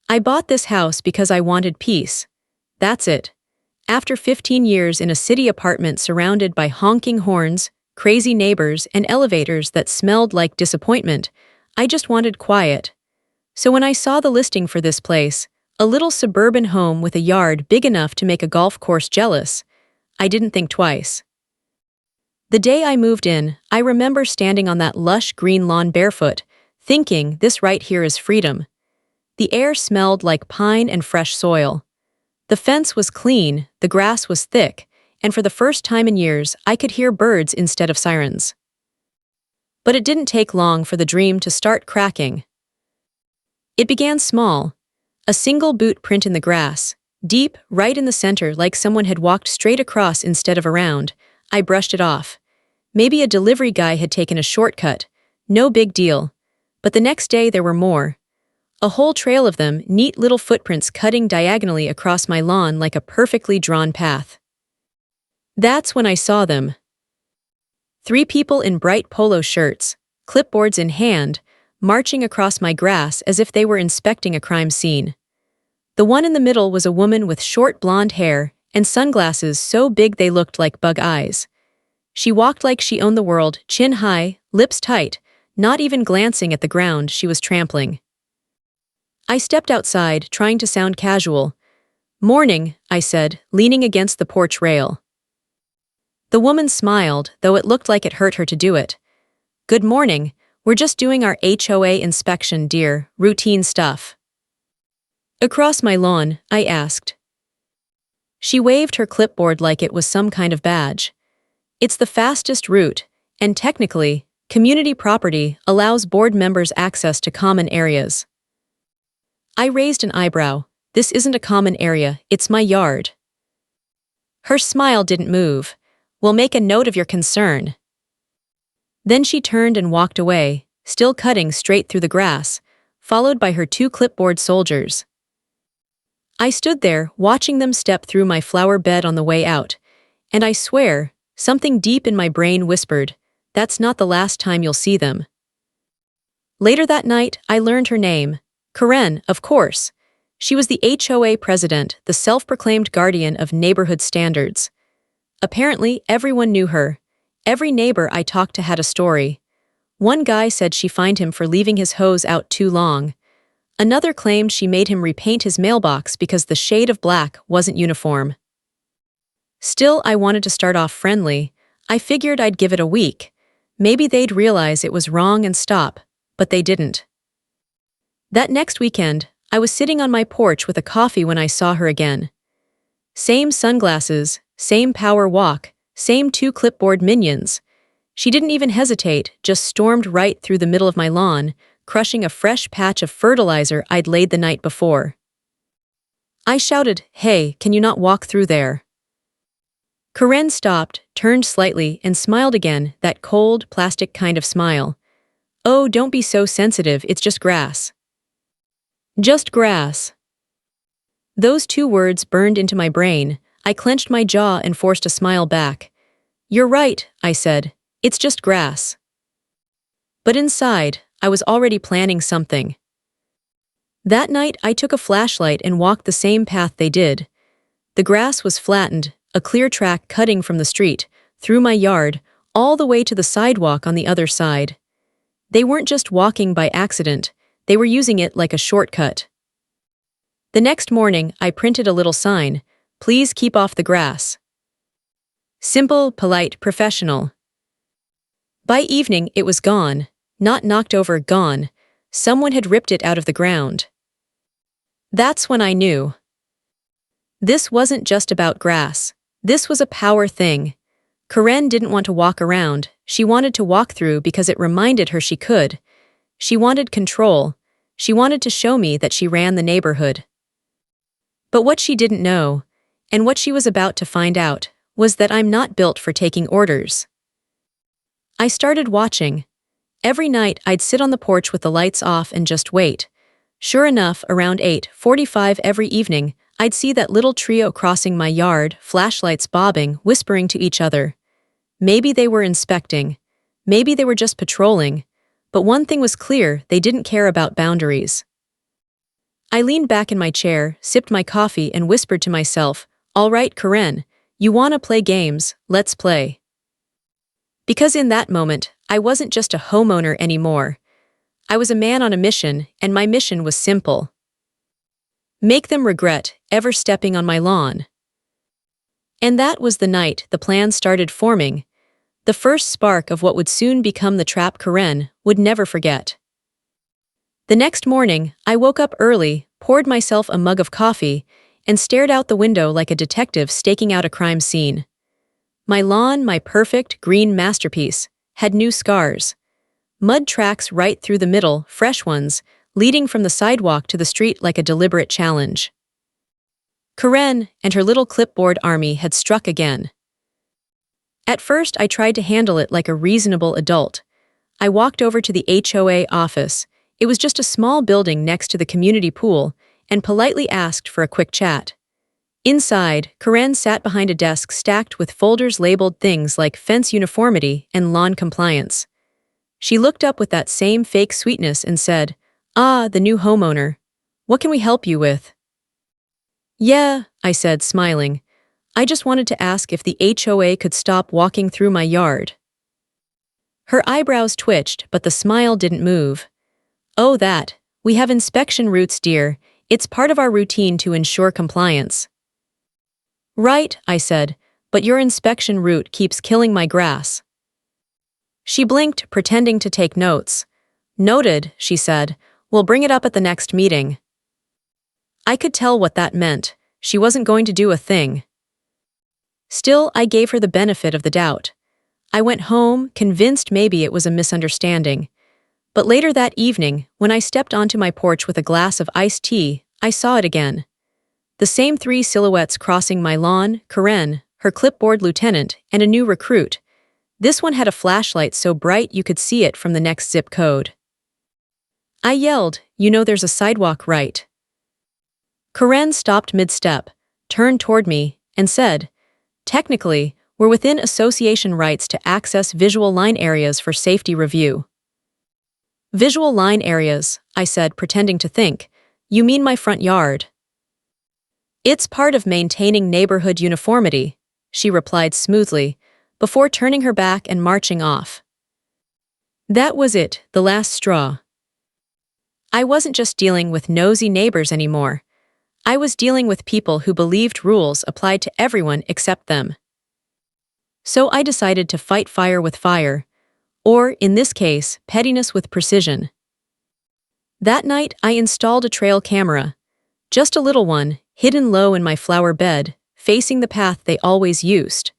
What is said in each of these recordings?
I bought this house because I wanted peace. That's it. After 15 years in a city apartment surrounded by honking horns, crazy neighbors, and elevators that smelled like disappointment, I just wanted quiet. So when I saw the listing for this place, a little suburban home with a yard big enough to make a golf course jealous, I didn't think twice. The day I moved in, I remember standing on that lush green lawn barefoot, thinking this right here is freedom. The air smelled like pine and fresh soil. The fence was clean, the grass was thick, and for the first time in years, I could hear birds instead of sirens. But it didn't take long for the dream to start cracking. It began small. A single boot print in the grass, deep, right in the center like someone had walked straight across instead of around. I brushed it off. Maybe a delivery guy had taken a shortcut. No big deal. But the next day there were more. A whole trail of them, neat little footprints cutting diagonally across my lawn like a perfectly drawn path. That's when I saw them. 3 people in bright polo shirts, clipboards in hand, marching across my grass as if they were inspecting a crime scene. The one in the middle was a woman with short blonde hair and sunglasses so big they looked like bug eyes. She walked like she owned the world, chin high, lips tight, not even glancing at the ground she was trampling. I stepped outside, trying to sound casual. "Morning," I said, leaning against the porch rail. The woman smiled, though it looked like it hurt her to do it. "Good morning. We're just doing our HOA inspection, dear, routine stuff." "Across my lawn?" I asked. She waved her clipboard like it was some kind of badge. "It's the fastest route, and technically, community property allows board members access to common areas." I raised an eyebrow. "This isn't a common area, it's my yard." Her smile didn't move. "We'll make a note of your concern." Then she turned and walked away, still cutting straight through the grass, followed by her 2 clipboard soldiers. I stood there, watching them step through my flower bed on the way out, and I swear, something deep in my brain whispered, "That's not the last time you'll see them." Later that night, I learned her name. Karen, of course. She was the HOA president, the self-proclaimed guardian of neighborhood standards. Apparently, everyone knew her. Every neighbor I talked to had a story. One guy said she fined him for leaving his hose out too long. Another claimed she made him repaint his mailbox because the shade of black wasn't uniform. Still, I wanted to start off friendly. I figured I'd give it a week. Maybe they'd realize it was wrong and stop, but they didn't. That next weekend, I was sitting on my porch with a coffee when I saw her again. Same sunglasses, same power walk, same 2 clipboard minions. She didn't even hesitate, just stormed right through the middle of my lawn, crushing a fresh patch of fertilizer I'd laid the night before. I shouted, "Hey, can you not walk through there?" Karen stopped, turned slightly, and smiled again, that cold, plastic kind of smile. "Oh, don't be so sensitive, it's just grass." Just grass. Those 2 words burned into my brain. I clenched my jaw and forced a smile back. "You're right," I said. "It's just grass." But inside, I was already planning something. That night, I took a flashlight and walked the same path they did. The grass was flattened, a clear track cutting from the street, through my yard, all the way to the sidewalk on the other side. They weren't just walking by accident, they were using it like a shortcut. The next morning, I printed a little sign, "Please keep off the grass." Simple, polite, professional. By evening, it was gone. Not knocked over, gone. Someone had ripped it out of the ground. That's when I knew. This wasn't just about grass. This was a power thing. Karen didn't want to walk around. She wanted to walk through because it reminded her she could. She wanted control. She wanted to show me that she ran the neighborhood. But what she didn't know, and what she was about to find out, was that I'm not built for taking orders. I started watching. Every night, I'd sit on the porch with the lights off and just wait. Sure enough, around 8:45 every evening, I'd see that little trio crossing my yard, flashlights bobbing, whispering to each other. Maybe they were inspecting. Maybe they were just patrolling. But one thing was clear, they didn't care about boundaries. I leaned back in my chair, sipped my coffee, and whispered to myself, "All right, Karen, you wanna play games, let's play." Because in that moment, I wasn't just a homeowner anymore. I was a man on a mission, and my mission was simple. Make them regret ever stepping on my lawn. And that was the night the plan started forming, the first spark of what would soon become the trap Karen would never forget. The next morning, I woke up early, poured myself a mug of coffee, and stared out the window like a detective staking out a crime scene. My lawn, my perfect green masterpiece, had new scars. Mud tracks right through the middle, fresh ones, leading from the sidewalk to the street like a deliberate challenge. Karen and her little clipboard army had struck again. At first, I tried to handle it like a reasonable adult. I walked over to the HOA office. It was just a small building next to the community pool, and politely asked for a quick chat. Inside, Karen sat behind a desk stacked with folders labeled things like fence uniformity and lawn compliance. She looked up with that same fake sweetness and said, "Ah, the new homeowner. What can we help you with?" "Yeah," I said, smiling. "I just wanted to ask if the HOA could stop walking through my yard." Her eyebrows twitched, but the smile didn't move. "Oh, that. We have inspection routes, dear. It's part of our routine to ensure compliance." "Right," I said, "but your inspection route keeps killing my grass." She blinked, pretending to take notes. "Noted," she said. "We'll bring it up at the next meeting." I could tell what that meant. She wasn't going to do a thing. Still, I gave her the benefit of the doubt. I went home, convinced maybe it was a misunderstanding. But later that evening, when I stepped onto my porch with a glass of iced tea, I saw it again. The same three silhouettes crossing my lawn: Karen, her clipboard lieutenant, and a new recruit. This one had a flashlight so bright you could see it from the next zip code. I yelled, "You know there's a sidewalk, right?" Karen stopped mid-step, turned toward me, and said, "Technically, we're within association rights to access visual line areas for safety review." "Visual line areas," I said, pretending to think. "You mean my front yard?" "It's part of maintaining neighborhood uniformity," she replied smoothly, before turning her back and marching off. That was it, the last straw. I wasn't just dealing with nosy neighbors anymore. I was dealing with people who believed rules applied to everyone except them. So I decided to fight fire with fire, or, in this case, pettiness with precision. That night, I installed a trail camera. Just a little one, hidden low in my flower bed, facing the path they always used.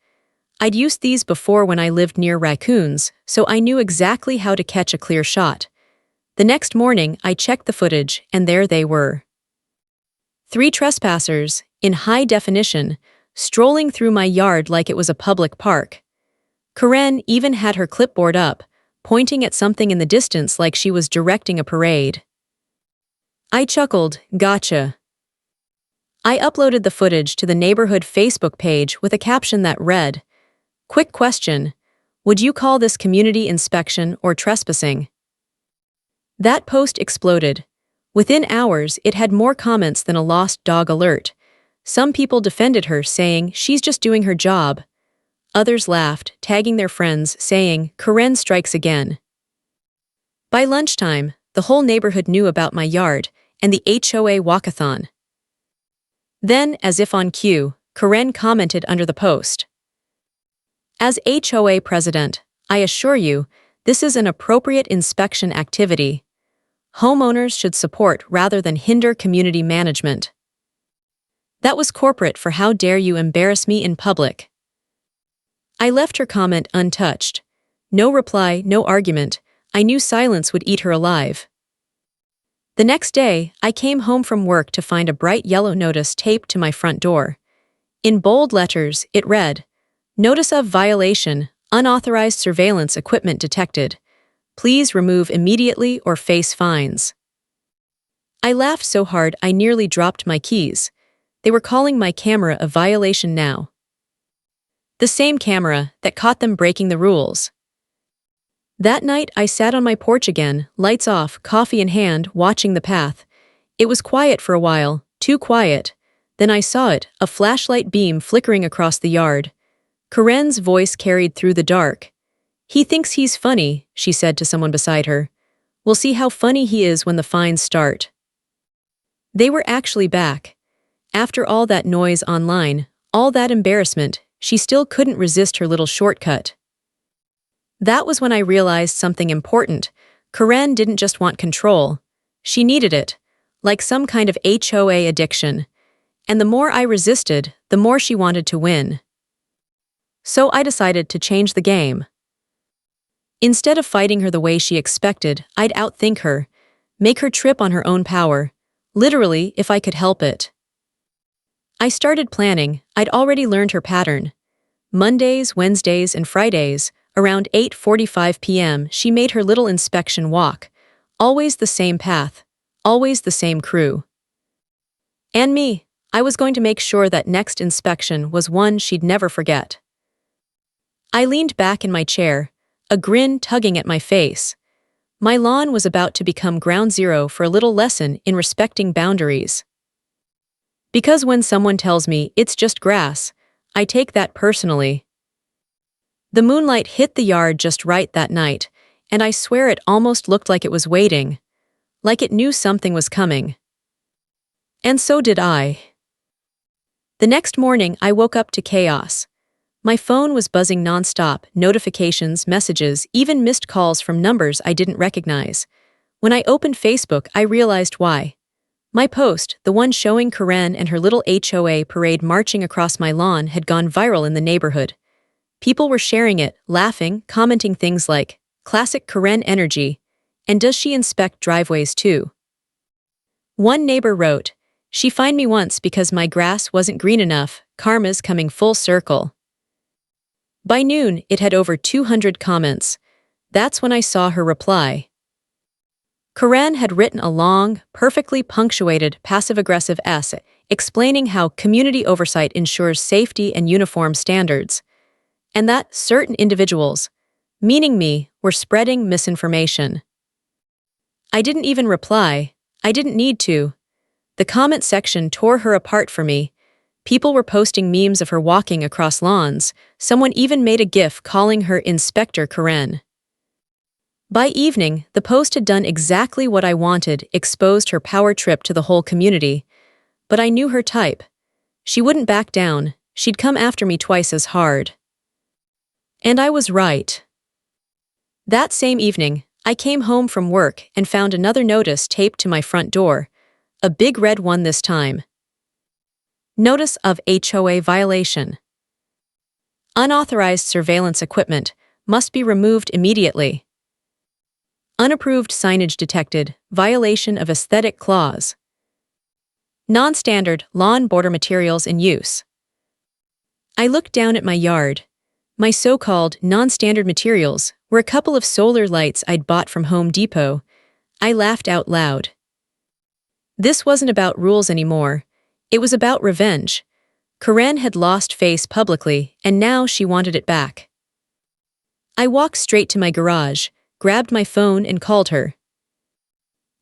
I'd used these before when I lived near raccoons, so I knew exactly how to catch a clear shot. The next morning, I checked the footage, and there they were. 3 trespassers, in high definition, strolling through my yard like it was a public park. Karen even had her clipboard up, pointing at something in the distance like she was directing a parade. I chuckled, "Gotcha." I uploaded the footage to the neighborhood Facebook page with a caption that read, "Quick question, would you call this community inspection or trespassing?" That post exploded. Within hours, it had more comments than a lost dog alert. Some people defended her, saying she's just doing her job. Others laughed, tagging their friends, saying, "Karen strikes again." By lunchtime, the whole neighborhood knew about my yard and the HOA walkathon. Then, as if on cue, Karen commented under the post. "As HOA president, I assure you, this is an appropriate inspection activity. Homeowners should support rather than hinder community management." That was corporate for "How dare you embarrass me in public." I left her comment untouched. No reply, no argument. I knew silence would eat her alive. The next day, I came home from work to find a bright yellow notice taped to my front door. In bold letters, it read, "Notice of violation, unauthorized surveillance equipment detected. Please remove immediately or face fines." I laughed so hard I nearly dropped my keys. They were calling my camera a violation now. The same camera that caught them breaking the rules. That night, I sat on my porch again, lights off, coffee in hand, watching the path. It was quiet for a while, too quiet. Then I saw it, a flashlight beam flickering across the yard. Karen's voice carried through the dark. "He thinks he's funny," she said to someone beside her. "We'll see how funny he is when the fines start." They were actually back. After all that noise online, all that embarrassment, she still couldn't resist her little shortcut. That was when I realized something important. Karen didn't just want control. She needed it, like some kind of HOA addiction. And the more I resisted, the more she wanted to win. So I decided to change the game. Instead of fighting her the way she expected, I'd outthink her, make her trip on her own power, literally if I could help it. I started planning. I'd already learned her pattern. Mondays, Wednesdays, and Fridays, around 8:45 p.m., she made her little inspection walk. Always the same path, always the same crew. And me, I was going to make sure that next inspection was one she'd never forget. I leaned back in my chair, a grin tugging at my face. My lawn was about to become ground zero for a little lesson in respecting boundaries. Because when someone tells me it's just grass, I take that personally. The moonlight hit the yard just right that night, and I swear it almost looked like it was waiting, like it knew something was coming. And so did I. The next morning, I woke up to chaos. My phone was buzzing nonstop, notifications, messages, even missed calls from numbers I didn't recognize. When I opened Facebook, I realized why. My post, the one showing Karen and her little HOA parade marching across my lawn, had gone viral in the neighborhood. People were sharing it, laughing, commenting things like, "Classic Karen energy," and "Does she inspect driveways too?" One neighbor wrote, "She fined me once because my grass wasn't green enough, karma's coming full circle." By noon, it had over 200 comments. That's when I saw her reply. Karen had written a long, perfectly punctuated, passive-aggressive essay explaining how community oversight ensures safety and uniform standards, and that certain individuals, meaning me, were spreading misinformation. I didn't even reply. I didn't need to. The comment section tore her apart for me. People were posting memes of her walking across lawns. Someone even made a GIF calling her Inspector Karen. By evening, the post had done exactly what I wanted, exposed her power trip to the whole community. But I knew her type. She wouldn't back down. She'd come after me twice as hard. And I was right. That same evening, I came home from work and found another notice taped to my front door. A big red one this time. Notice of HOA violation. Unauthorized surveillance equipment must be removed immediately. Unapproved signage detected, violation of aesthetic clause. Non-standard lawn border materials in use. I looked down at my yard. My so-called non-standard materials were a couple of solar lights I'd bought from Home Depot. I laughed out loud. This wasn't about rules anymore. It was about revenge. Karen had lost face publicly, and now she wanted it back. I walked straight to my garage, grabbed my phone and called her.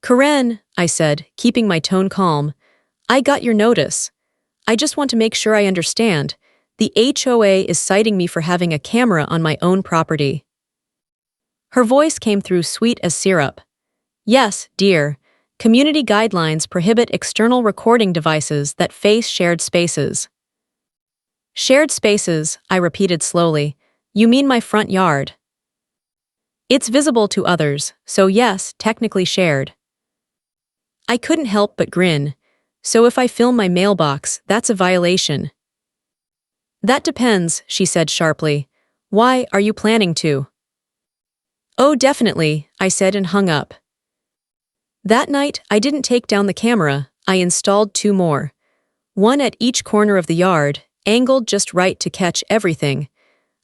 "Karen," I said, keeping my tone calm, "I got your notice. I just want to make sure I understand. The HOA is citing me for having a camera on my own property." Her voice came through sweet as syrup. "Yes, dear. Community guidelines prohibit external recording devices that face shared spaces." "Shared spaces," I repeated slowly. "You mean my front yard?" "It's visible to others, so yes, technically shared." I couldn't help but grin. "So if I film my mailbox, that's a violation?" "That depends," she said sharply. "Why, are you planning to?" "Oh, definitely," I said and hung up. That night, I didn't take down the camera. I installed 2 more. One at each corner of the yard, angled just right to catch everything.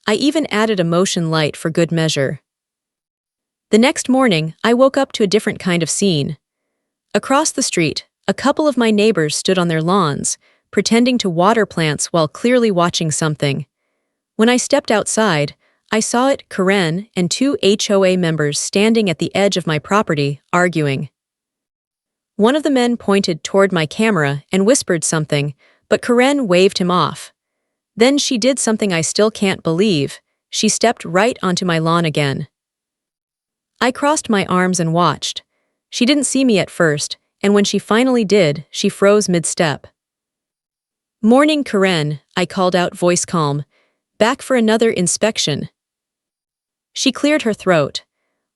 I even added a motion light for good measure. The next morning, I woke up to a different kind of scene. Across the street, a couple of my neighbors stood on their lawns, pretending to water plants while clearly watching something. When I stepped outside, I saw it, Karen and 2 HOA members standing at the edge of my property, arguing. One of the men pointed toward my camera and whispered something, but Karen waved him off. Then she did something I still can't believe. She stepped right onto my lawn again. I crossed my arms and watched. She didn't see me at first, and when she finally did, she froze mid-step. "Morning, Karen," I called out, voice calm. "Back for another inspection." She cleared her throat.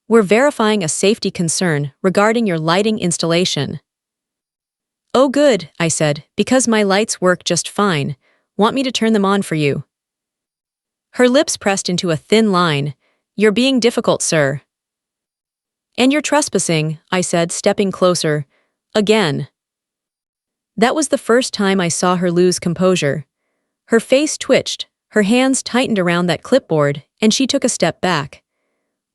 "We're verifying a safety concern regarding your lighting installation." "Oh good," I said, "because my lights work just fine. Want me to turn them on for you?" Her lips pressed into a thin line. "You're being difficult, sir." "And you're trespassing," I said, stepping closer. "Again." That was the first time I saw her lose composure. Her face twitched, her hands tightened around that clipboard, and she took a step back.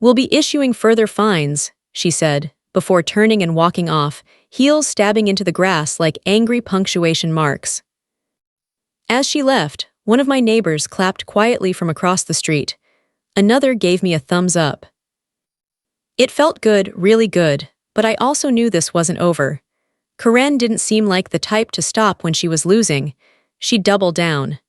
"We'll be issuing further fines," she said, before turning and walking off, heels stabbing into the grass like angry punctuation marks. As she left, one of my neighbors clapped quietly from across the street. Another gave me a thumbs up. It felt good, really good, but I also knew this wasn't over. Karen didn't seem like the type to stop when she was losing. She'd double down.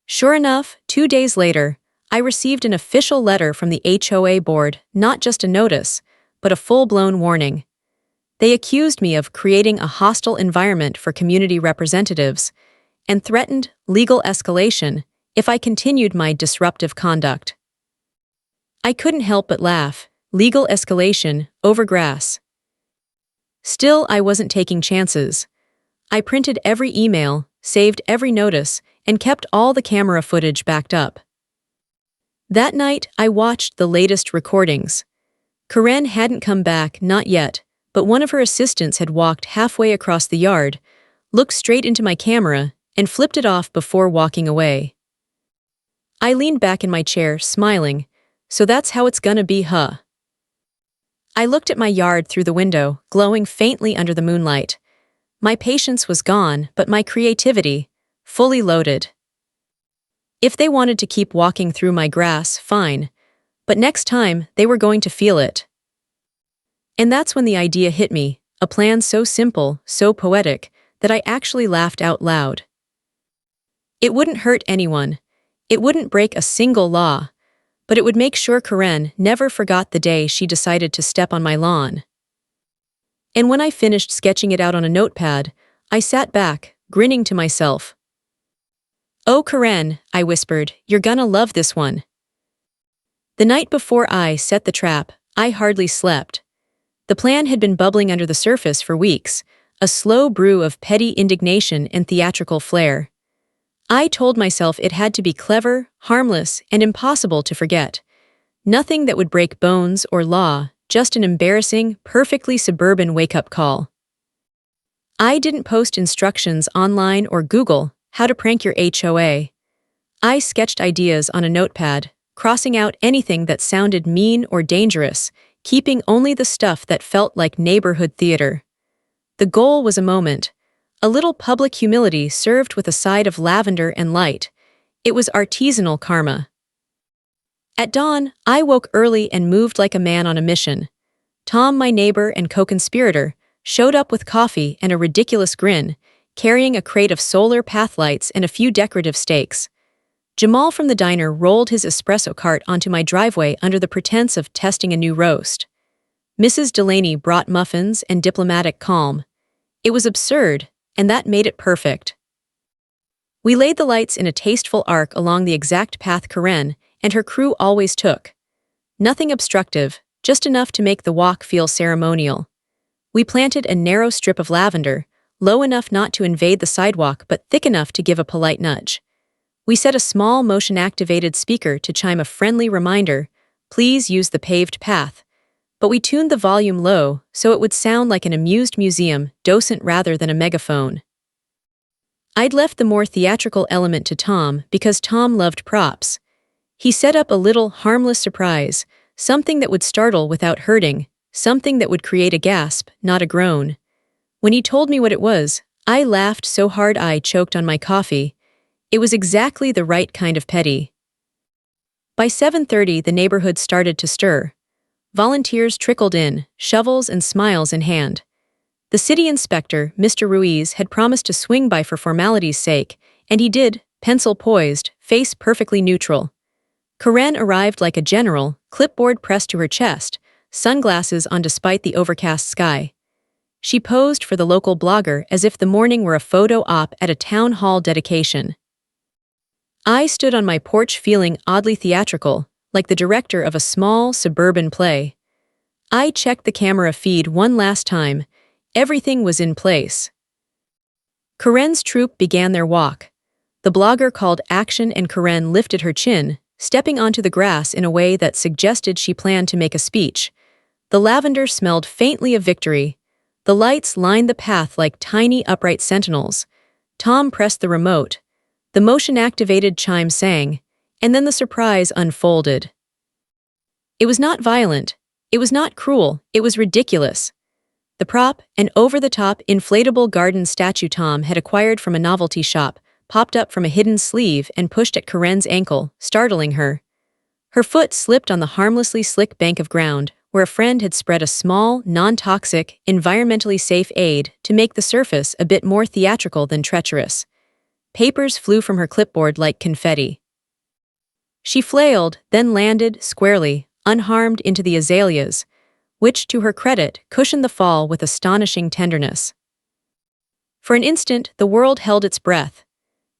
Sure enough, 2 days later, I received an official letter from the HOA board, not just a notice, but a full-blown warning. They accused me of creating a hostile environment for community representatives and threatened legal escalation if I continued my disruptive conduct. I couldn't help but laugh. Legal escalation over grass. Still, I wasn't taking chances. I printed every email, saved every notice, and kept all the camera footage backed up. That night, I watched the latest recordings. Karen hadn't come back, not yet, but one of her assistants had walked halfway across the yard, looked straight into my camera, and flipped it off before walking away. I leaned back in my chair, smiling. So that's how it's gonna be, huh? I looked at my yard through the window, glowing faintly under the moonlight. My patience was gone, but my creativity, fully loaded. If they wanted to keep walking through my grass, fine. But next time, they were going to feel it. And that's when the idea hit me, a plan so simple, so poetic, that I actually laughed out loud. It wouldn't hurt anyone. It wouldn't break a single law. But it would make sure Karen never forgot the day she decided to step on my lawn. And when I finished sketching it out on a notepad, I sat back, grinning to myself. "Oh, Karen," I whispered, "you're gonna love this one." The night before I set the trap, I hardly slept. The plan had been bubbling under the surface for weeks, a slow brew of petty indignation and theatrical flair. I told myself it had to be clever, harmless, and impossible to forget. Nothing that would break bones or law, just an embarrassing, perfectly suburban wake-up call. I didn't post instructions online or Google how to prank your HOA. I sketched ideas on a notepad, crossing out anything that sounded mean or dangerous, keeping only the stuff that felt like neighborhood theater. The goal was a moment. A little public humility served with a side of lavender and light. It was artisanal karma. At dawn, I woke early and moved like a man on a mission. Tom, my neighbor and co-conspirator, showed up with coffee and a ridiculous grin, carrying a crate of solar path lights and a few decorative stakes. Jamal from the diner rolled his espresso cart onto my driveway under the pretense of testing a new roast. Mrs. Delaney brought muffins and diplomatic calm. It was absurd, and that made it perfect. We laid the lights in a tasteful arc along the exact path Karen and her crew always took. Nothing obstructive, just enough to make the walk feel ceremonial. We planted a narrow strip of lavender, low enough not to invade the sidewalk but thick enough to give a polite nudge. We set a small motion-activated speaker to chime a friendly reminder, "Please use the paved path." But we tuned the volume low so it would sound like an amused museum docent rather than a megaphone. I'd left the more theatrical element to Tom because Tom loved props. He set up a little harmless surprise, something that would startle without hurting, something that would create a gasp, not a groan. When he told me what it was, I laughed so hard I choked on my coffee. It was exactly the right kind of petty. By 7:30, the neighborhood started to stir. Volunteers trickled in, shovels and smiles in hand. The city inspector, Mr. Ruiz, had promised to swing by for formality's sake, and he did, pencil poised, face perfectly neutral. Karen arrived like a general, clipboard pressed to her chest, sunglasses on despite the overcast sky. She posed for the local blogger as if the morning were a photo op at a town hall dedication. I stood on my porch feeling oddly theatrical, like the director of a small, suburban play. I checked the camera feed one last time. Everything was in place. Karen's troupe began their walk. The blogger called action and Karen lifted her chin, stepping onto the grass in a way that suggested she planned to make a speech. The lavender smelled faintly of victory. The lights lined the path like tiny upright sentinels. Tom pressed the remote. The motion-activated chime sang, and then the surprise unfolded. It was not violent. It was not cruel. It was ridiculous. The prop, an over-the-top inflatable garden statue Tom had acquired from a novelty shop, popped up from a hidden sleeve and pushed at Karen's ankle, startling her. Her foot slipped on the harmlessly slick bank of ground, where a friend had spread a small, non-toxic, environmentally safe aid to make the surface a bit more theatrical than treacherous. Papers flew from her clipboard like confetti. She flailed, then landed, squarely, unharmed into the azaleas, which, to her credit, cushioned the fall with astonishing tenderness. For an instant, the world held its breath.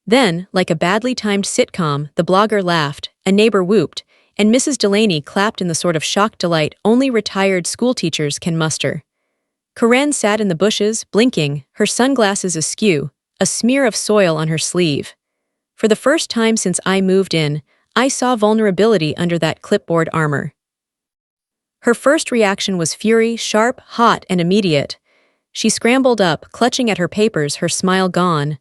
Then, like a badly timed sitcom, the blogger laughed, a neighbor whooped, and Mrs. Delaney clapped in the sort of shocked delight only retired schoolteachers can muster. Karen sat in the bushes, blinking, her sunglasses askew, a smear of soil on her sleeve. For the first time since I moved in, I saw vulnerability under that clipboard armor. Her first reaction was fury, sharp, hot, and immediate. She scrambled up, clutching at her papers, her smile gone.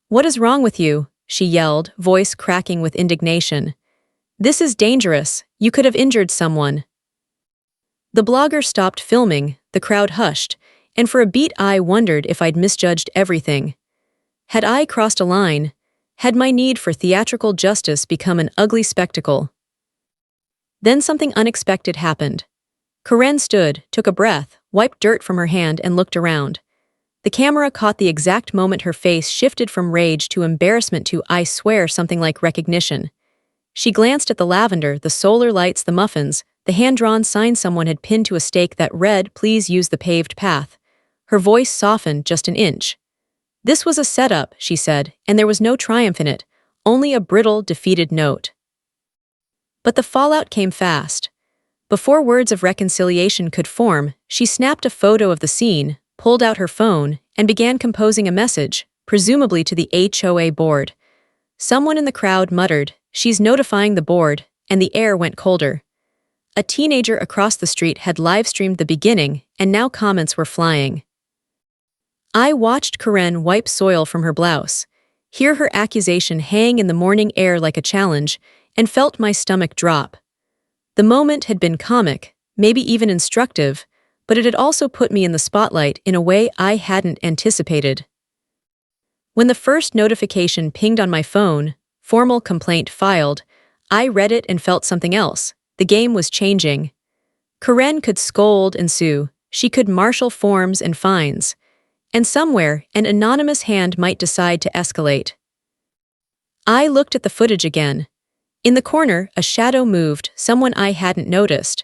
"What is wrong with you?" she yelled, voice cracking with indignation. "This is dangerous. You could have injured someone." The blogger stopped filming, the crowd hushed, and for a beat I wondered if I'd misjudged everything. Had I crossed a line? Had my need for theatrical justice become an ugly spectacle? Then something unexpected happened. Karen stood, took a breath, wiped dirt from her hand and looked around. The camera caught the exact moment her face shifted from rage to embarrassment to, I swear, something like recognition. She glanced at the lavender, the solar lights, the muffins, the hand-drawn sign someone had pinned to a stake that read, "Please use the paved path." Her voice softened just an inch. "This was a setup," she said, and there was no triumph in it, only a brittle, defeated note. But the fallout came fast. Before words of reconciliation could form, she snapped a photo of the scene, pulled out her phone, and began composing a message, presumably to the HOA board. Someone in the crowd muttered, "She's notifying the board," and the air went colder. A teenager across the street had live-streamed the beginning, and now comments were flying. I watched Karen wipe soil from her blouse, hear her accusation hang in the morning air like a challenge, and felt my stomach drop. The moment had been comic, maybe even instructive, but it had also put me in the spotlight in a way I hadn't anticipated. When the first notification pinged on my phone, "Formal complaint filed," I read it and felt something else. The game was changing. Karen could scold and sue. She could marshal forms and fines. And somewhere, an anonymous hand might decide to escalate. I looked at the footage again. In the corner, a shadow moved, someone I hadn't noticed.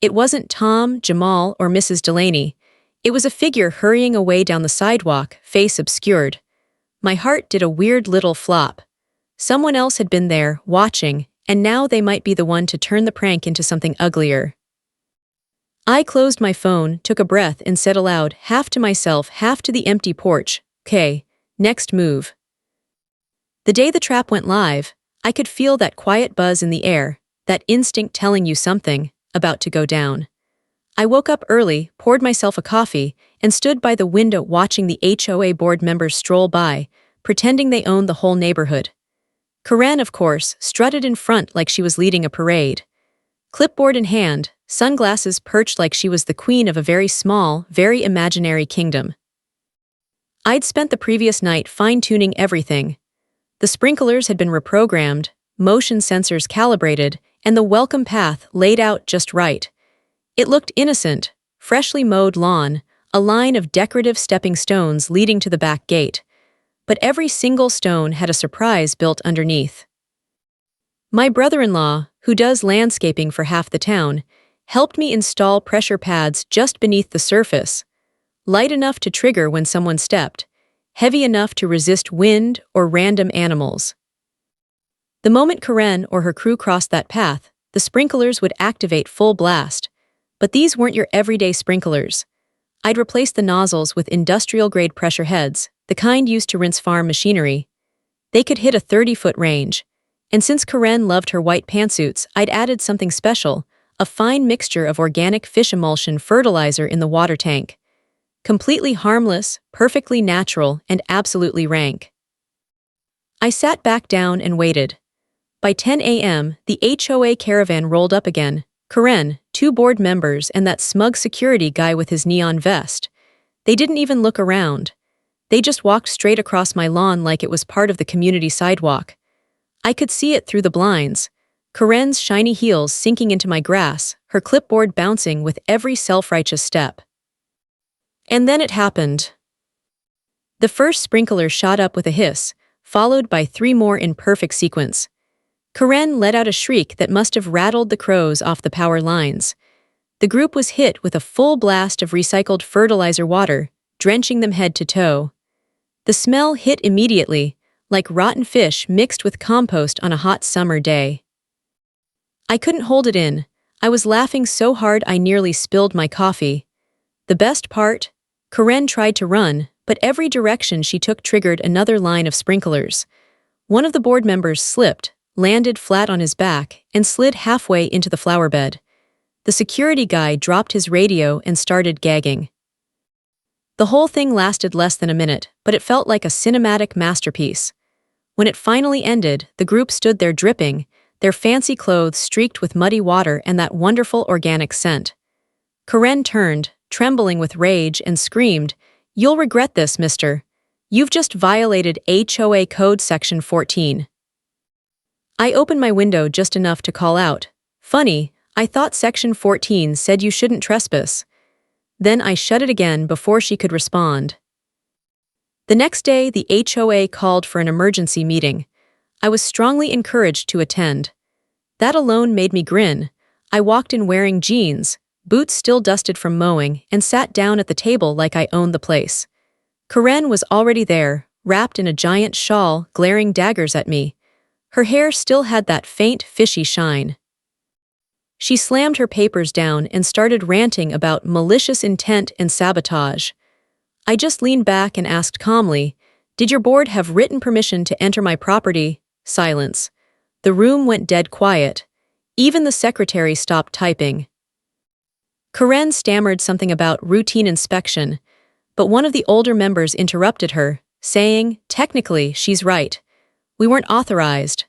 It wasn't Tom, Jamal, or Mrs. Delaney. It was a figure hurrying away down the sidewalk, face obscured. My heart did a weird little flop. Someone else had been there, watching, and now they might be the one to turn the prank into something uglier. I closed my phone, took a breath, and said aloud, half to myself, half to the empty porch, "Okay, next move." The day the trap went live, I could feel that quiet buzz in the air, that instinct telling you something, about to go down. I woke up early, poured myself a coffee, and stood by the window watching the HOA board members stroll by, pretending they owned the whole neighborhood. Karen, of course, strutted in front like she was leading a parade. Clipboard in hand, sunglasses perched like she was the queen of a very small, very imaginary kingdom. I'd spent the previous night fine-tuning everything. The sprinklers had been reprogrammed, motion sensors calibrated, and the welcome path laid out just right. It looked innocent, freshly mowed lawn, a line of decorative stepping stones leading to the back gate, but every single stone had a surprise built underneath. My brother-in-law, who does landscaping for half the town, helped me install pressure pads just beneath the surface, light enough to trigger when someone stepped, heavy enough to resist wind or random animals. The moment Karen or her crew crossed that path, the sprinklers would activate full blast. But these weren't your everyday sprinklers. I'd replace the nozzles with industrial-grade pressure heads, the kind used to rinse farm machinery. They could hit a 30-foot range. And since Karen loved her white pantsuits, I'd added something special, a fine mixture of organic fish emulsion fertilizer in the water tank. Completely harmless, perfectly natural, and absolutely rank. I sat back down and waited. By 10 a.m., the HOA caravan rolled up again. Karen, 2 board members, and that smug security guy with his neon vest. They didn't even look around. They just walked straight across my lawn like it was part of the community sidewalk. I could see it through the blinds. Karen's shiny heels sinking into my grass, her clipboard bouncing with every self-righteous step. And then it happened. The first sprinkler shot up with a hiss, followed by 3 more in perfect sequence. Karen let out a shriek that must have rattled the crows off the power lines. The group was hit with a full blast of recycled fertilizer water, drenching them head to toe. The smell hit immediately, like rotten fish mixed with compost on a hot summer day. I couldn't hold it in. I was laughing so hard I nearly spilled my coffee. The best part? Karen tried to run, but every direction she took triggered another line of sprinklers. One of the board members slipped, landed flat on his back, and slid halfway into the flower bed. The security guy dropped his radio and started gagging. The whole thing lasted less than a minute, but it felt like a cinematic masterpiece. When it finally ended, the group stood there dripping, their fancy clothes streaked with muddy water and that wonderful organic scent. Karen turned, trembling with rage, and screamed, "You'll regret this, mister. You've just violated HOA Code Section 14. I opened my window just enough to call out, "Funny, I thought Section 14 said you shouldn't trespass." Then I shut it again before she could respond. The next day, the HOA called for an emergency meeting. I was strongly encouraged to attend. That alone made me grin. I walked in wearing jeans, boots still dusted from mowing, and sat down at the table like I owned the place. Karen was already there, wrapped in a giant shawl, glaring daggers at me. Her hair still had that faint, fishy shine. She slammed her papers down and started ranting about malicious intent and sabotage. I just leaned back and asked calmly, "Did your board have written permission to enter my property?" Silence. The room went dead quiet. Even the secretary stopped typing. Karen stammered something about routine inspection, but one of the older members interrupted her, saying, "Technically, she's right. We weren't authorized."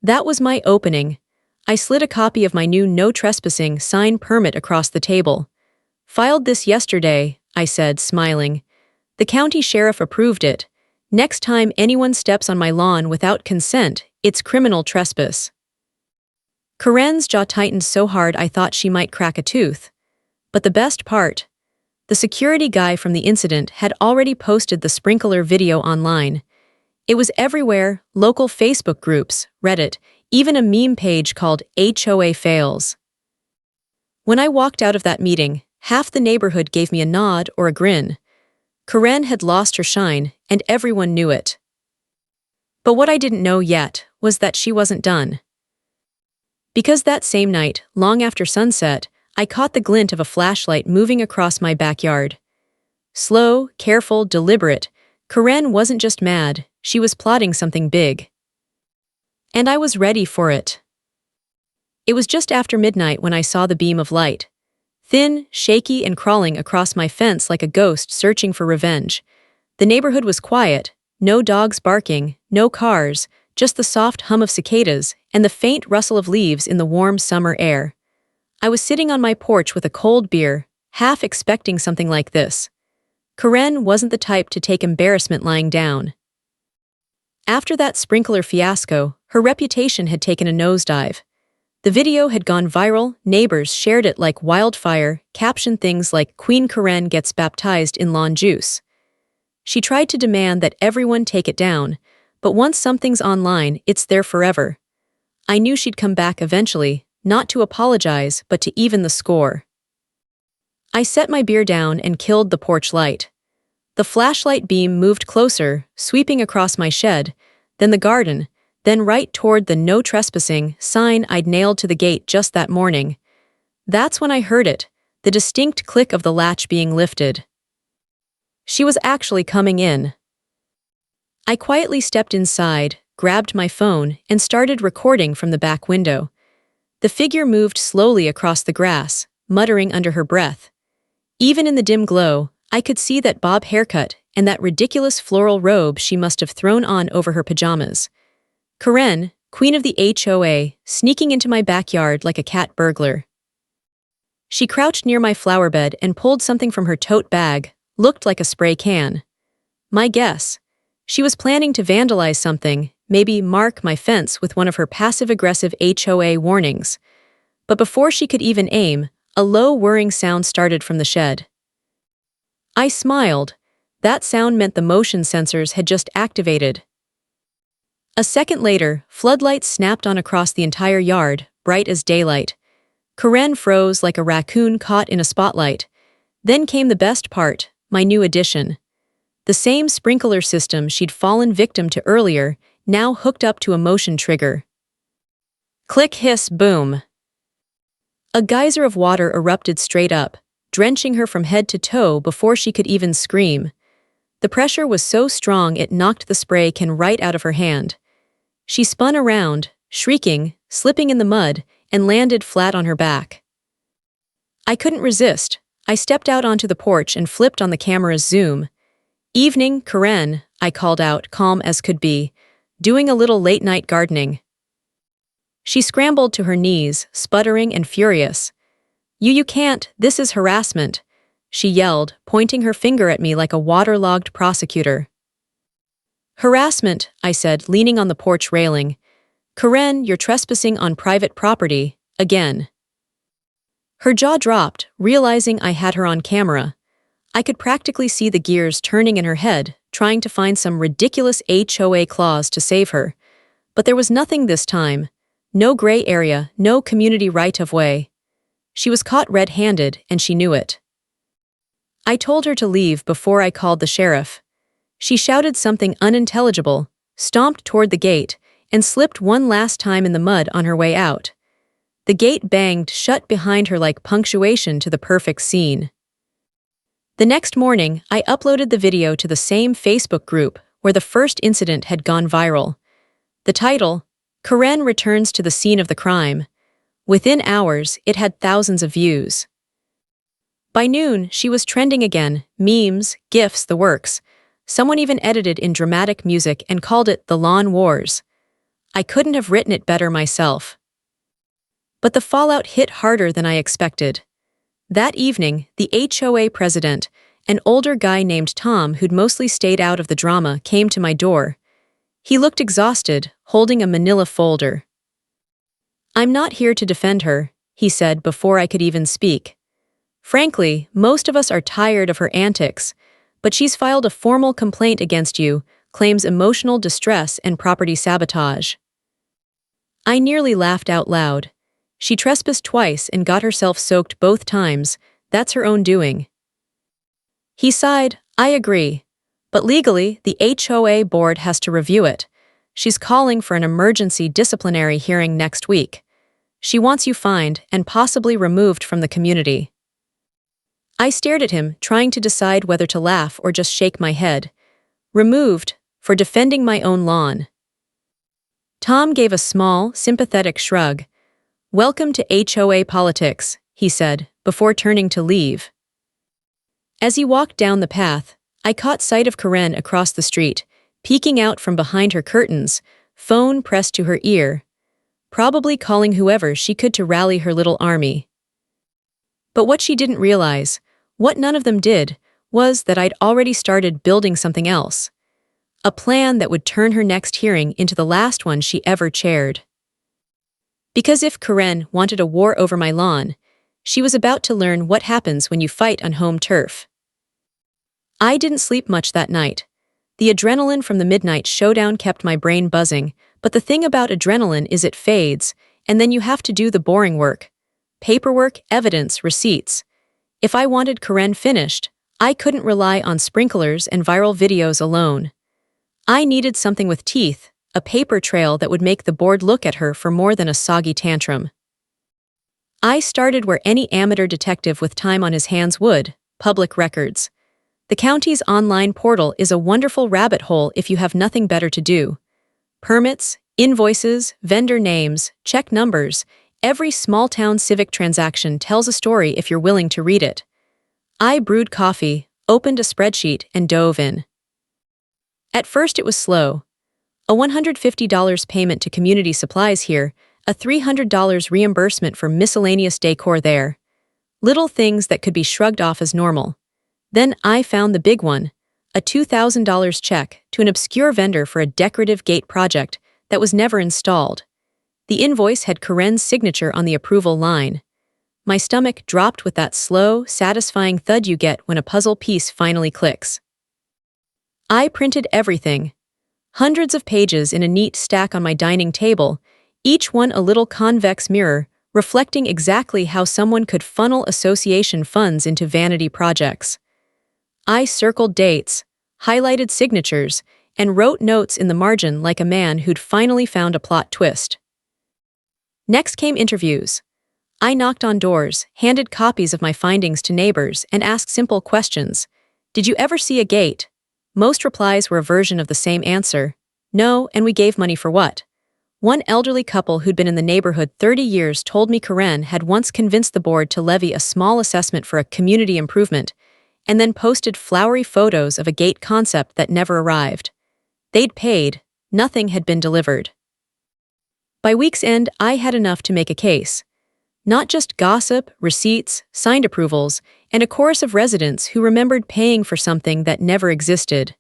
That was my opening. I slid a copy of my new no trespassing sign permit across the table. "Filed this yesterday," I said, smiling. "The county sheriff approved it. Next time anyone steps on my lawn without consent, it's criminal trespass." Karen's jaw tightened so hard I thought she might crack a tooth. But the best part? The security guy from the incident had already posted the sprinkler video online. It was everywhere, local Facebook groups, Reddit, even a meme page called HOA Fails. When I walked out of that meeting, half the neighborhood gave me a nod or a grin. Karen had lost her shine, and everyone knew it. But what I didn't know yet was that she wasn't done. Because that same night, long after sunset, I caught the glint of a flashlight moving across my backyard. Slow, careful, deliberate, Karen wasn't just mad, she was plotting something big. And I was ready for it. It was just after midnight when I saw the beam of light. Thin, shaky, and crawling across my fence like a ghost searching for revenge. The neighborhood was quiet, no dogs barking, no cars, just the soft hum of cicadas and the faint rustle of leaves in the warm summer air. I was sitting on my porch with a cold beer, half expecting something like this. Karen wasn't the type to take embarrassment lying down. After that sprinkler fiasco, her reputation had taken a nosedive. The video had gone viral, neighbors shared it like wildfire, captioned things like Queen Karen gets baptized in lawn juice. She tried to demand that everyone take it down, but once something's online, it's there forever. I knew she'd come back eventually, not to apologize, but to even the score. I set my beer down and killed the porch light. The flashlight beam moved closer, sweeping across my shed, then the garden, then right toward the no trespassing sign I'd nailed to the gate just that morning. That's when I heard it, the distinct click of the latch being lifted. She was actually coming in. I quietly stepped inside, grabbed my phone, and started recording from the back window. The figure moved slowly across the grass, muttering under her breath. Even in the dim glow, I could see that bob haircut and that ridiculous floral robe she must have thrown on over her pajamas. Karen, queen of the HOA, sneaking into my backyard like a cat burglar. She crouched near my flower bed and pulled something from her tote bag, looked like a spray can. My guess. She was planning to vandalize something, maybe mark my fence with one of her passive-aggressive HOA warnings. But before she could even aim, a low whirring sound started from the shed. I smiled. That sound meant the motion sensors had just activated. A second later, floodlights snapped on across the entire yard, bright as daylight. Karen froze like a raccoon caught in a spotlight. Then came the best part, my new addition. The same sprinkler system she'd fallen victim to earlier, now hooked up to a motion trigger. Click, hiss, boom. A geyser of water erupted straight up, drenching her from head to toe before she could even scream. The pressure was so strong it knocked the spray can right out of her hand. She spun around, shrieking, slipping in the mud, and landed flat on her back. I couldn't resist. I stepped out onto the porch and flipped on the camera's zoom. Evening, Karen, I called out, calm as could be, doing a little late-night gardening. She scrambled to her knees, sputtering and furious. You can't, this is harassment, she yelled, pointing her finger at me like a waterlogged prosecutor. Harassment, I said, leaning on the porch railing. Karen, you're trespassing on private property, again. Her jaw dropped, realizing I had her on camera. I could practically see the gears turning in her head, trying to find some ridiculous HOA clause to save her. But there was nothing this time. No gray area, no community right-of-way. She was caught red-handed, and she knew it. I told her to leave before I called the sheriff. She shouted something unintelligible, stomped toward the gate, and slipped one last time in the mud on her way out. The gate banged shut behind her like punctuation to the perfect scene. The next morning, I uploaded the video to the same Facebook group where the first incident had gone viral. The title, Karen returns to the scene of the crime. Within hours, it had thousands of views. By noon, she was trending again, memes, GIFs, the works. Someone even edited in dramatic music and called it the Lawn Wars. I couldn't have written it better myself. But the fallout hit harder than I expected. That evening, the HOA president, an older guy named Tom who'd mostly stayed out of the drama, came to my door. He looked exhausted, holding a manila folder. I'm not here to defend her, he said before I could even speak. Frankly, most of us are tired of her antics, but she's filed a formal complaint against you, claims emotional distress and property sabotage. I nearly laughed out loud. She trespassed twice and got herself soaked both times. That's her own doing. He sighed, I agree. But legally, the HOA board has to review it. She's calling for an emergency disciplinary hearing next week. She wants you fined and possibly removed from the community. I stared at him, trying to decide whether to laugh or just shake my head. Removed, for defending my own lawn. Tom gave a small, sympathetic shrug. Welcome to HOA politics, he said, before turning to leave. As he walked down the path, I caught sight of Karen across the street, peeking out from behind her curtains, phone pressed to her ear, probably calling whoever she could to rally her little army. But what she didn't realize, what none of them did, was that I'd already started building something else. A plan that would turn her next hearing into the last one she ever chaired. Because if Karen wanted a war over my lawn, she was about to learn what happens when you fight on home turf. I didn't sleep much that night. The adrenaline from the midnight showdown kept my brain buzzing, but the thing about adrenaline is it fades, and then you have to do the boring work. Paperwork, evidence, receipts. If I wanted Karen finished, I couldn't rely on sprinklers and viral videos alone. I needed something with teeth, a paper trail that would make the board look at her for more than a soggy tantrum. I started where any amateur detective with time on his hands would: public records. The county's online portal is a wonderful rabbit hole if you have nothing better to do. Permits, invoices, vendor names, check numbers, every small-town civic transaction tells a story if you're willing to read it. I brewed coffee, opened a spreadsheet, and dove in. At first it was slow. A $150 payment to community supplies here, a $300 reimbursement for miscellaneous decor there. Little things that could be shrugged off as normal. Then I found the big one, a $2,000 check to an obscure vendor for a decorative gate project that was never installed. The invoice had Karen's signature on the approval line. My stomach dropped with that slow, satisfying thud you get when a puzzle piece finally clicks. I printed everything. Hundreds of pages in a neat stack on my dining table, each one a little convex mirror reflecting exactly how someone could funnel association funds into vanity projects. I circled dates, highlighted signatures, and wrote notes in the margin like a man who'd finally found a plot twist. Next came interviews. I knocked on doors, handed copies of my findings to neighbors, and asked simple questions. Did you ever see a gate? Most replies were a version of the same answer. No, and we gave money for what? One elderly couple who'd been in the neighborhood 30 years told me Karen had once convinced the board to levy a small assessment for a community improvement, and then posted flowery photos of a gate concept that never arrived. They'd paid, nothing had been delivered. By week's end, I had enough to make a case. Not just gossip, receipts, signed approvals, and a chorus of residents who remembered paying for something that never existed.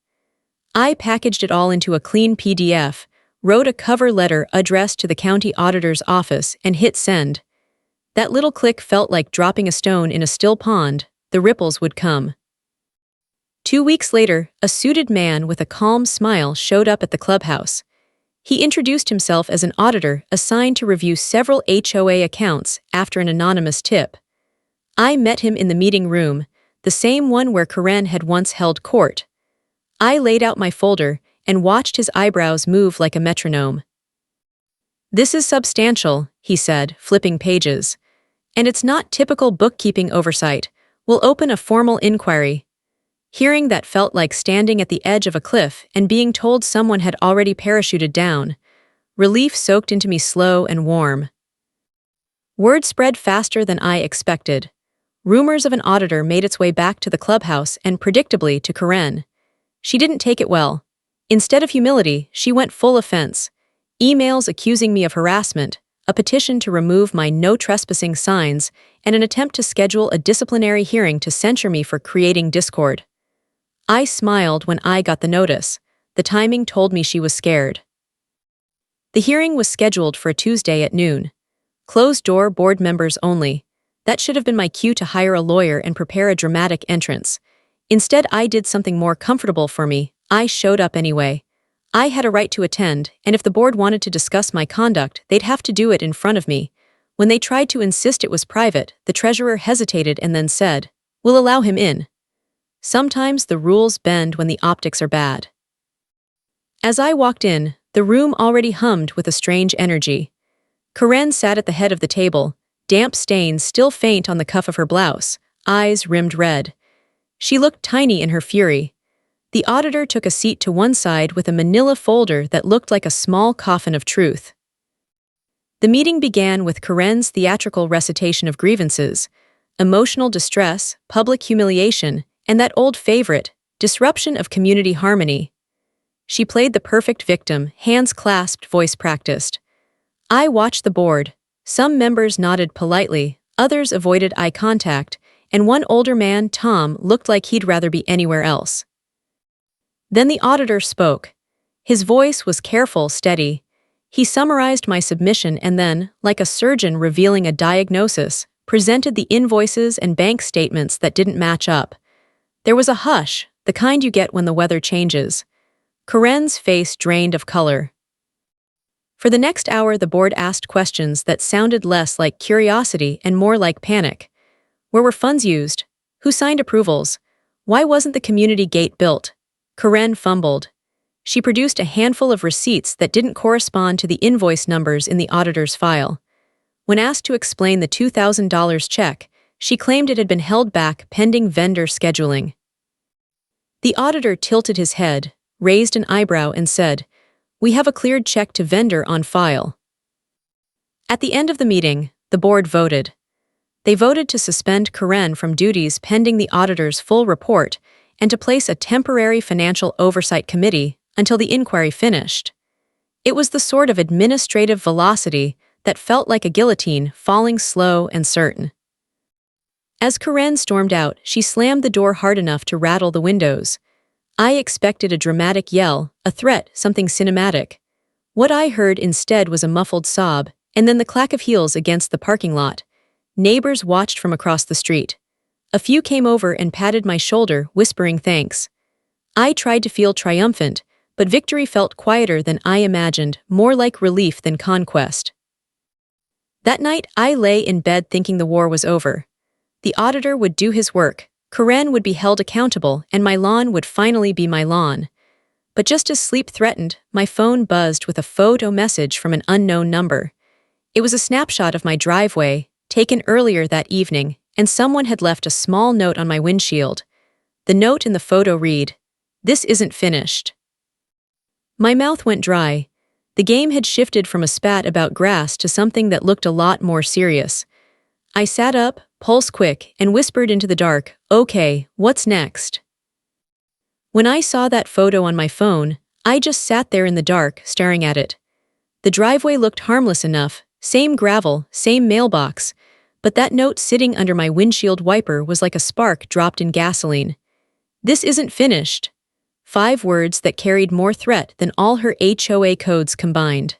I packaged it all into a clean PDF, wrote a cover letter addressed to the county auditor's office, and hit send. That little click felt like dropping a stone in a still pond. The ripples would come. 2 weeks later, a suited man with a calm smile showed up at the clubhouse. He introduced himself as an auditor assigned to review several HOA accounts after an anonymous tip. I met him in the meeting room, the same one where Karen had once held court. I laid out my folder and watched his eyebrows move like a metronome. "This is substantial," he said, flipping pages. "And it's not typical bookkeeping oversight. We'll open a formal inquiry." Hearing that felt like standing at the edge of a cliff and being told someone had already parachuted down. Relief soaked into me slow and warm. Word spread faster than I expected. Rumors of an auditor made its way back to the clubhouse and predictably to Karen. She didn't take it well. Instead of humility, she went full offense. Emails accusing me of harassment, a petition to remove my no trespassing signs, and an attempt to schedule a disciplinary hearing to censure me for creating discord. I smiled when I got the notice. The timing told me she was scared. The hearing was scheduled for a Tuesday at noon. Closed-door board members only. That should have been my cue to hire a lawyer and prepare a dramatic entrance. Instead, I did something more comfortable for me. I showed up anyway. I had a right to attend, and if the board wanted to discuss my conduct, they'd have to do it in front of me. When they tried to insist it was private, the treasurer hesitated and then said, "We'll allow him in." Sometimes the rules bend when the optics are bad. As I walked in, the room already hummed with a strange energy. Karen sat at the head of the table, damp stains still faint on the cuff of her blouse, eyes rimmed red. She looked tiny in her fury. The auditor took a seat to one side with a manila folder that looked like a small coffin of truth. The meeting began with Karen's theatrical recitation of grievances, emotional distress, public humiliation, and that old favorite, disruption of community harmony. She played the perfect victim, hands clasped, voice practiced. I watched the board. Some members nodded politely, others avoided eye contact, and one older man, Tom, looked like he'd rather be anywhere else. Then the auditor spoke. His voice was careful, steady. He summarized my submission and then, like a surgeon revealing a diagnosis, presented the invoices and bank statements that didn't match up. There was a hush, the kind you get when the weather changes. Karen's face drained of color. For the next hour, the board asked questions that sounded less like curiosity and more like panic. Where were funds used? Who signed approvals? Why wasn't the community gate built? Karen fumbled. She produced a handful of receipts that didn't correspond to the invoice numbers in the auditor's file. When asked to explain the $2,000 check, she claimed it had been held back pending vendor scheduling. The auditor tilted his head, raised an eyebrow, and said, "We have a cleared check to vendor on file." At the end of the meeting, the board voted. They voted to suspend Karen from duties pending the auditor's full report and to place a temporary financial oversight committee until the inquiry finished. It was the sort of administrative velocity that felt like a guillotine falling slow and certain. As Karen stormed out, she slammed the door hard enough to rattle the windows. I expected a dramatic yell, a threat, something cinematic. What I heard instead was a muffled sob, and then the clack of heels against the parking lot. Neighbors watched from across the street. A few came over and patted my shoulder, whispering thanks. I tried to feel triumphant, but victory felt quieter than I imagined, more like relief than conquest. That night, I lay in bed thinking the war was over. The auditor would do his work, Karen would be held accountable, and my lawn would finally be my lawn. But just as sleep threatened, my phone buzzed with a photo message from an unknown number. It was a snapshot of my driveway, taken earlier that evening, and someone had left a small note on my windshield. The note in the photo read, "This isn't finished." My mouth went dry. The game had shifted from a spat about grass to something that looked a lot more serious. I sat up, pulse quick, and whispered into the dark, "Okay, what's next?" When I saw that photo on my phone, I just sat there in the dark, staring at it. The driveway looked harmless enough, same gravel, same mailbox, but that note sitting under my windshield wiper was like a spark dropped in gasoline. "This isn't finished." 5 words that carried more threat than all her HOA codes combined.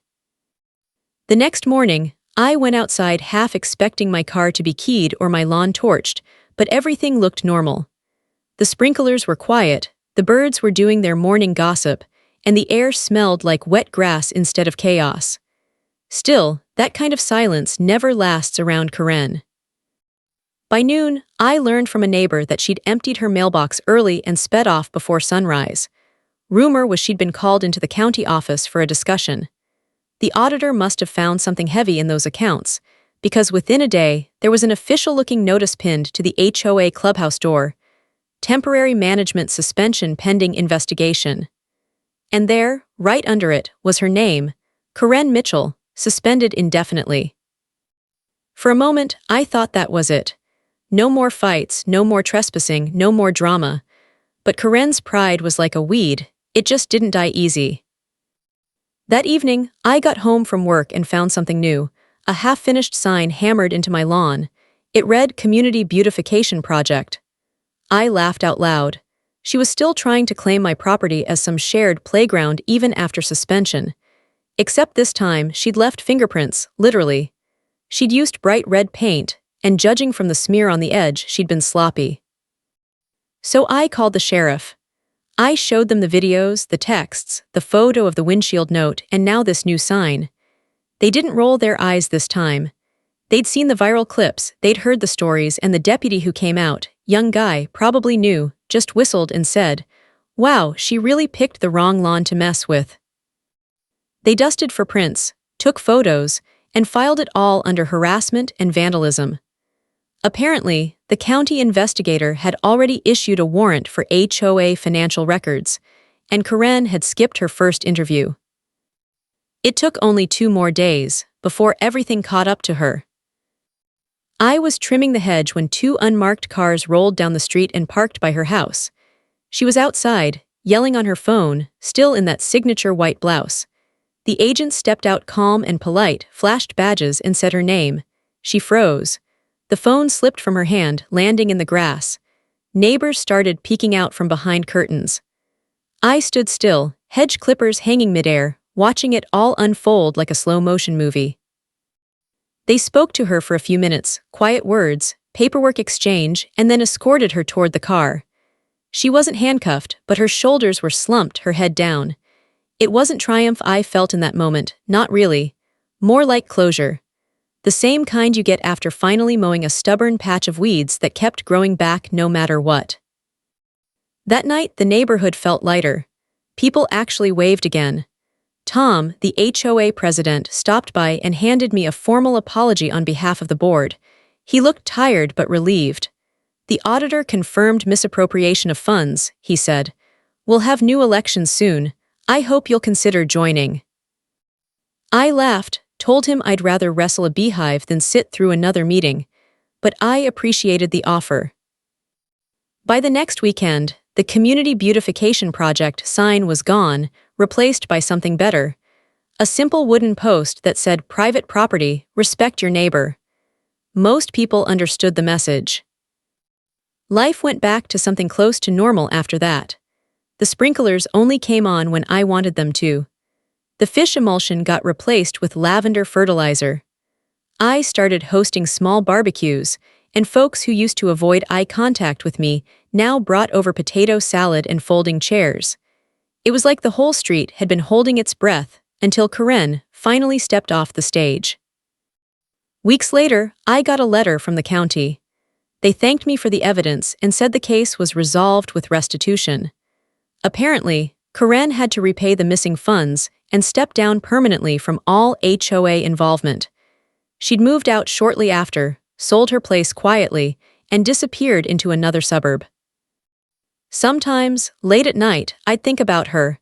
The next morning, I went outside half expecting my car to be keyed or my lawn torched, but everything looked normal. The sprinklers were quiet, the birds were doing their morning gossip, and the air smelled like wet grass instead of chaos. Still, that kind of silence never lasts around Karen. By noon, I learned from a neighbor that she'd emptied her mailbox early and sped off before sunrise. Rumor was she'd been called into the county office for a discussion. The auditor must have found something heavy in those accounts, because within a day, there was an official-looking notice pinned to the HOA clubhouse door, "Temporary management suspension pending investigation." And there, right under it, was her name, Karen Mitchell, suspended indefinitely. For a moment, I thought that was it. No more fights, no more trespassing, no more drama. But Karen's pride was like a weed, it just didn't die easy. That evening, I got home from work and found something new, a half-finished sign hammered into my lawn. It read Community Beautification Project. I laughed out loud. She was still trying to claim my property as some shared playground even after suspension. Except this time, she'd left fingerprints, literally. She'd used bright red paint, and judging from the smear on the edge, she'd been sloppy. So I called the sheriff. I showed them the videos, the texts, the photo of the windshield note, and now this new sign. They didn't roll their eyes this time. They'd seen the viral clips, they'd heard the stories, and the deputy who came out, young guy, probably new, just whistled and said, "Wow, she really picked the wrong lawn to mess with." They dusted for prints, took photos, and filed it all under harassment and vandalism. Apparently, the county investigator had already issued a warrant for HOA financial records, and Karen had skipped her first interview. It took only 2 more days before everything caught up to her. I was trimming the hedge when 2 unmarked cars rolled down the street and parked by her house. She was outside, yelling on her phone, still in that signature white blouse. The agent stepped out calm and polite, flashed badges, and said her name. She froze. The phone slipped from her hand, landing in the grass. Neighbors started peeking out from behind curtains. I stood still, hedge clippers hanging midair, watching it all unfold like a slow-motion movie. They spoke to her for a few minutes, quiet words, paperwork exchange, and then escorted her toward the car. She wasn't handcuffed, but her shoulders were slumped, her head down. It wasn't triumph I felt in that moment, not really. More like closure. The same kind you get after finally mowing a stubborn patch of weeds that kept growing back no matter what. That night, the neighborhood felt lighter. People actually waved again. Tom, the HOA president, stopped by and handed me a formal apology on behalf of the board. He looked tired but relieved. The auditor confirmed misappropriation of funds, he said. We'll have new elections soon. I hope you'll consider joining. I laughed, told him I'd rather wrestle a beehive than sit through another meeting, but I appreciated the offer. By the next weekend, the Community Beautification Project sign was gone, replaced by something better. A simple wooden post that said private property, respect your neighbor. Most people understood the message. Life went back to something close to normal after that. The sprinklers only came on when I wanted them to. The fish emulsion got replaced with lavender fertilizer. I started hosting small barbecues, and folks who used to avoid eye contact with me now brought over potato salad and folding chairs. It was like the whole street had been holding its breath until HOAKaren finally stepped off the stage. Weeks later, I got a letter from the county. They thanked me for the evidence and said the case was resolved with restitution. Apparently, HOAKaren had to repay the missing funds and step down permanently from all HOA involvement. She'd moved out shortly after, sold her place quietly, and disappeared into another suburb. Sometimes, late at night, I'd think about her,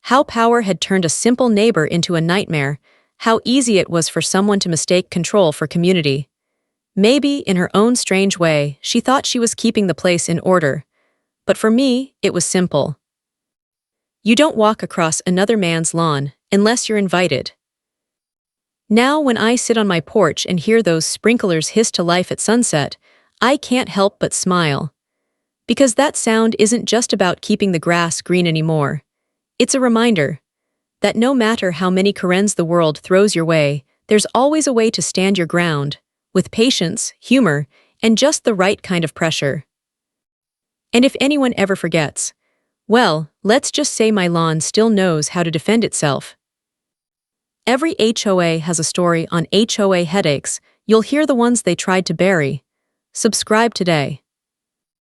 how power had turned a simple neighbor into a nightmare, how easy it was for someone to mistake control for community. Maybe, in her own strange way, she thought she was keeping the place in order. But for me, it was simple. You don't walk across another man's lawn unless you're invited. Now when I sit on my porch and hear those sprinklers hiss to life at sunset, I can't help but smile. Because that sound isn't just about keeping the grass green anymore. It's a reminder that no matter how many HOAKarens the world throws your way, there's always a way to stand your ground, with patience, humor, and just the right kind of pressure. And if anyone ever forgets, well, let's just say my lawn still knows how to defend itself. Every HOA has a story on HOA headaches. You'll hear the ones they tried to bury. Subscribe today.